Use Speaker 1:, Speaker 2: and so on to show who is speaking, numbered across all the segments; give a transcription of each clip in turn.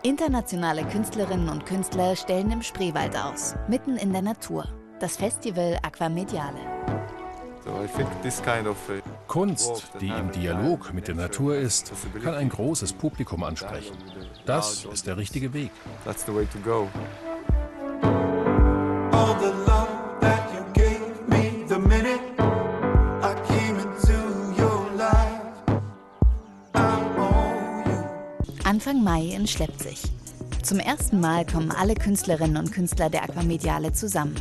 Speaker 1: Internationale Künstlerinnen und Künstler stellen im Spreewald aus, mitten in der Natur. Das Festival Aquamediale.
Speaker 2: Kunst, die im Dialog mit der Natur ist, kann ein großes Publikum ansprechen. Das ist der richtige Weg.
Speaker 1: Anfang Mai in Schleppzig. Zum ersten Mal kommen alle Künstlerinnen und Künstler der Aquamediale zusammen.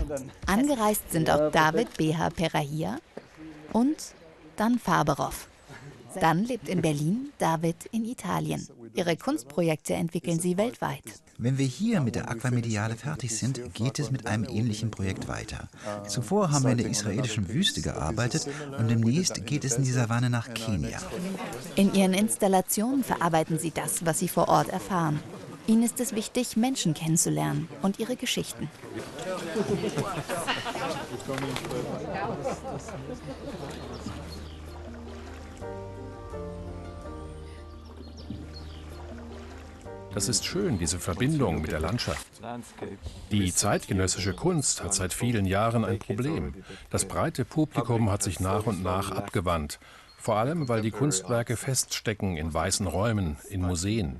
Speaker 1: Angereist sind auch David B.H. Perahia und Dan Faberov. Dan lebt in Berlin, David in Italien. Ihre Kunstprojekte entwickeln sie weltweit.
Speaker 3: Wenn wir hier mit der Aquamediale fertig sind, geht es mit einem ähnlichen Projekt weiter. Zuvor haben wir in der israelischen Wüste gearbeitet und demnächst geht es in die Savanne nach Kenia.
Speaker 1: In ihren Installationen verarbeiten sie das, was sie vor Ort erfahren. Ihnen ist es wichtig, Menschen kennenzulernen und ihre Geschichten.
Speaker 2: Das ist schön, diese Verbindung mit der Landschaft. Die zeitgenössische Kunst hat seit vielen Jahren ein Problem. Das breite Publikum hat sich nach und nach abgewandt. Vor allem, weil die Kunstwerke feststecken in weißen Räumen, in Museen.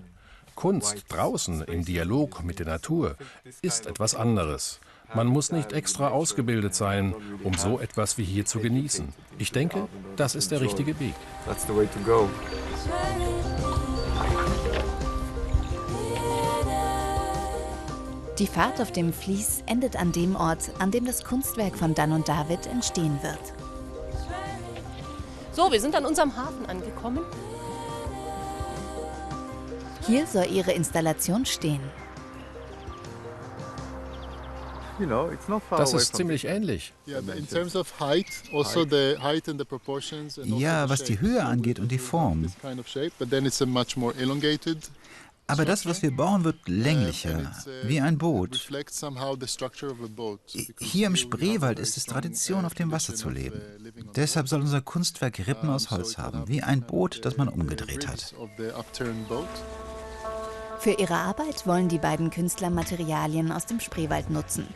Speaker 2: Kunst draußen im Dialog mit der Natur ist etwas anderes. Man muss nicht extra ausgebildet sein, um so etwas wie hier zu genießen. Ich denke, das ist der richtige Weg.
Speaker 1: Die Fahrt auf dem Vlies endet an dem Ort, an dem das Kunstwerk von Dan und David entstehen wird.
Speaker 4: So, wir sind an unserem Hafen angekommen.
Speaker 1: Hier soll ihre Installation stehen.
Speaker 2: Das ist ziemlich ähnlich.
Speaker 3: Ja, was die Höhe angeht und die Form. Aber das, was wir bauen, wird länglicher, wie ein Boot. Hier im Spreewald ist es Tradition, auf dem Wasser zu leben. Deshalb soll unser Kunstwerk Rippen aus Holz haben, wie ein Boot, das man umgedreht hat.
Speaker 1: Für ihre Arbeit wollen die beiden Künstler Materialien aus dem Spreewald nutzen.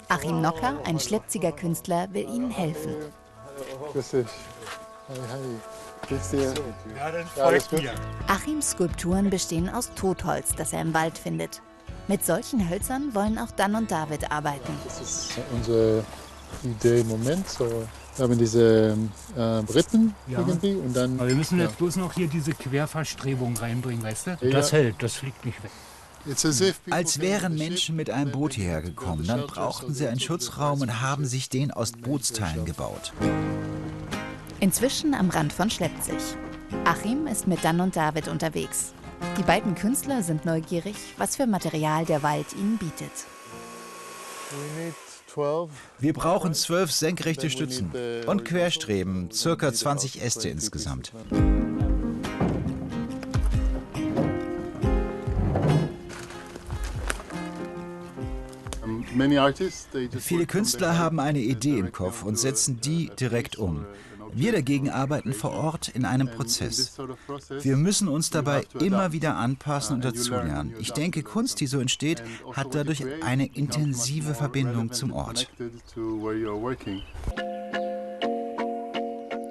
Speaker 1: Achim Nocker, ein Schleppziger Künstler, will ihnen helfen. Achims Skulpturen bestehen aus Totholz, das er im Wald findet. Mit solchen Hölzern wollen auch Dan und David arbeiten.
Speaker 5: Das ist unsere Idee im Moment. So, wir haben diese Rippen irgendwie und dann.
Speaker 6: Aber wir müssen jetzt bloß noch hier diese Querverstrebung reinbringen, weißt du? Das hält, das fliegt nicht weg.
Speaker 3: Als wären Menschen mit einem Boot hierher gekommen, dann brauchten sie einen Schutzraum und haben sich den aus Bootsteilen gebaut.
Speaker 1: Inzwischen am Rand von Schleppzig. Achim ist mit Dan und David unterwegs. Die beiden Künstler sind neugierig, was für Material der Wald ihnen bietet.
Speaker 3: Wir brauchen 12 senkrechte Stützen und Querstreben, ca. 20 Äste insgesamt. Viele Künstler haben eine Idee im Kopf und setzen die direkt um. Wir dagegen arbeiten vor Ort in einem Prozess. Wir müssen uns dabei immer wieder anpassen und dazulernen. Ich denke, Kunst, die so entsteht, hat dadurch eine intensive Verbindung zum Ort.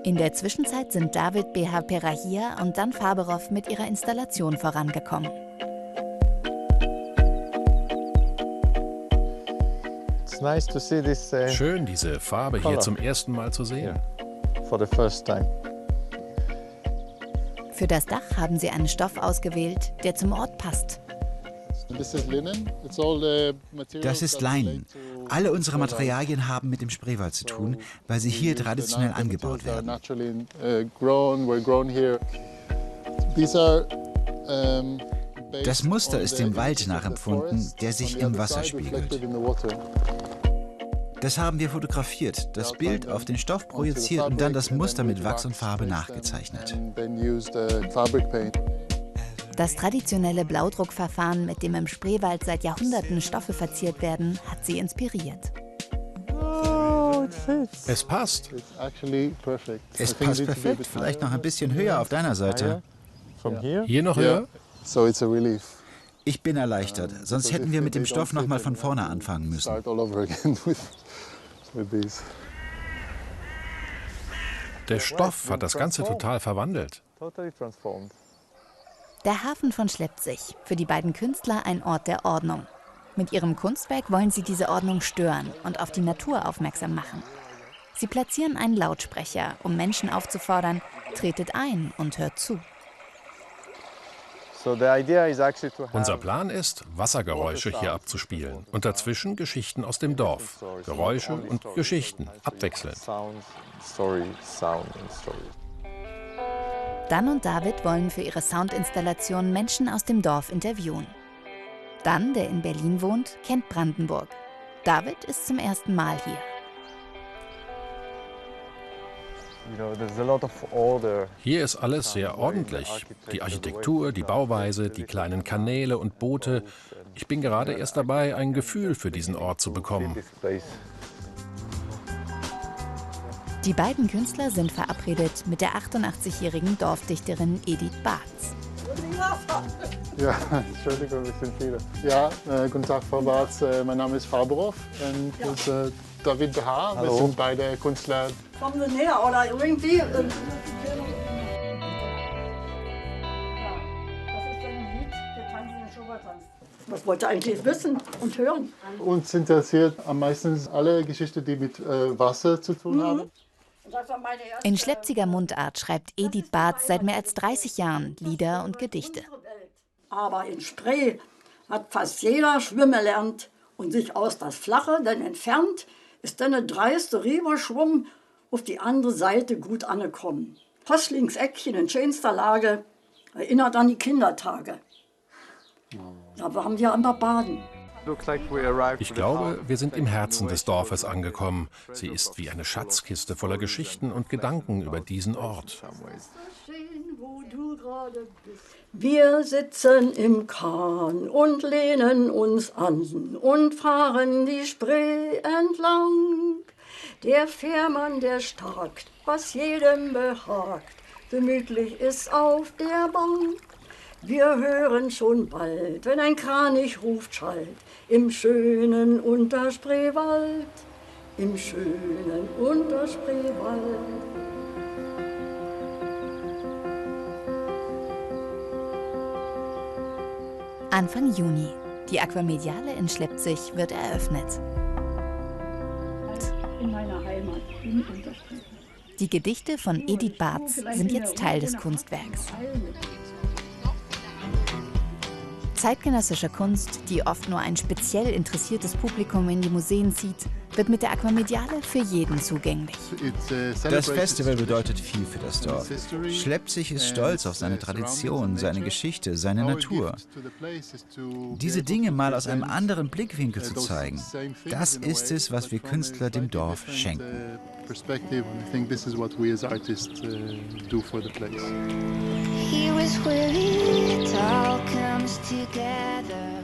Speaker 1: In der Zwischenzeit sind David B.H. Perahia und Dan Faberov mit ihrer Installation vorangekommen.
Speaker 2: Schön, diese Farbe hier zum ersten Mal zu sehen.
Speaker 1: Für das Dach haben sie einen Stoff ausgewählt, der zum Ort passt.
Speaker 3: Das ist Leinen. Alle unsere Materialien haben mit dem Spreewald zu tun, weil sie hier traditionell angebaut werden. Das Muster ist dem Wald nachempfunden, der sich im Wasser spiegelt. Das haben wir fotografiert, das Bild auf den Stoff projiziert und dann das Muster mit Wachs und Farbe nachgezeichnet.
Speaker 1: Das traditionelle Blaudruckverfahren, mit dem im Spreewald seit Jahrhunderten Stoffe verziert werden, hat sie inspiriert.
Speaker 2: Es passt.
Speaker 3: Es passt perfekt, vielleicht noch ein bisschen höher auf deiner Seite.
Speaker 2: Hier noch höher?
Speaker 3: Ich bin erleichtert, sonst hätten wir mit dem Stoff noch mal von vorne anfangen müssen.
Speaker 2: Der Stoff hat das Ganze total verwandelt.
Speaker 1: Der Hafen von Schlepzig, für die beiden Künstler ein Ort der Ordnung. Mit ihrem Kunstwerk wollen sie diese Ordnung stören und auf die Natur aufmerksam machen. Sie platzieren einen Lautsprecher, um Menschen aufzufordern, tretet ein und hört zu.
Speaker 2: Unser Plan ist, Wassergeräusche hier abzuspielen und dazwischen Geschichten aus dem Dorf. Geräusche und Geschichten, abwechselnd.
Speaker 1: Dan und David wollen für ihre Soundinstallation Menschen aus dem Dorf interviewen. Dan, der in Berlin wohnt, kennt Brandenburg. David ist zum ersten Mal hier.
Speaker 2: Hier ist alles sehr ordentlich. Die Architektur, die Bauweise, die kleinen Kanäle und Boote. Ich bin gerade erst dabei, ein Gefühl für diesen Ort zu bekommen.
Speaker 1: Die beiden Künstler sind verabredet mit der 88-jährigen Dorfdichterin Edith Barz.
Speaker 5: Ja, Entschuldigung, wir sind viele. Ja, guten Tag, Frau Barz. Mein Name ist Faberhoff und das ist David Behaar. Wir sind beide Künstler.
Speaker 7: Kommen Sie näher oder irgendwie? Das ist ein Lied, wir tanzen den Schobertanz. Was wollt ihr eigentlich wissen und hören?
Speaker 5: Uns interessiert am meisten alle Geschichten, die mit Wasser zu tun haben.
Speaker 1: In schlepziger Mundart schreibt Edith Barz seit mehr als 30 Jahren Lieder und Gedichte.
Speaker 7: Aber in Spree hat fast jeder schwimmen gelernt und sich aus das Flache dann entfernt, ist dann ein dreiste Rieberschwumm auf die andere Seite gut angekommen. Häuslingseckchen in schönster Lage, erinnert an die Kindertage. Da waren wir immer baden.
Speaker 2: Ich glaube, wir sind im Herzen des Dorfes angekommen. Sie ist wie eine Schatzkiste voller Geschichten und Gedanken über diesen Ort.
Speaker 7: Wir sitzen im Kahn und lehnen uns an und fahren die Spree entlang. Der Fährmann, der starkt, was jedem behagt, gemütlich ist auf der Bank. Wir hören schon bald, wenn ein Kranich ruft, schallt, im schönen Unterspreewald, im schönen Unterspreewald.
Speaker 1: Anfang Juni. Die Aquamediale in Schlepzig wird eröffnet.
Speaker 7: In meiner Heimat, im Unterspreewald.
Speaker 1: Die Gedichte von Edith Barz sind jetzt Teil des Kunstwerks. Zeitgenössische Kunst, die oft nur ein speziell interessiertes Publikum in die Museen zieht, wird mit der Aquamediale für jeden zugänglich.
Speaker 3: Das Festival bedeutet viel für das Dorf. Schlepzig ist stolz auf seine Tradition, seine Geschichte, seine Natur. Diese Dinge mal aus einem anderen Blickwinkel zu zeigen, das ist es, was wir Künstler dem Dorf schenken.
Speaker 8: Here is where it all comes together.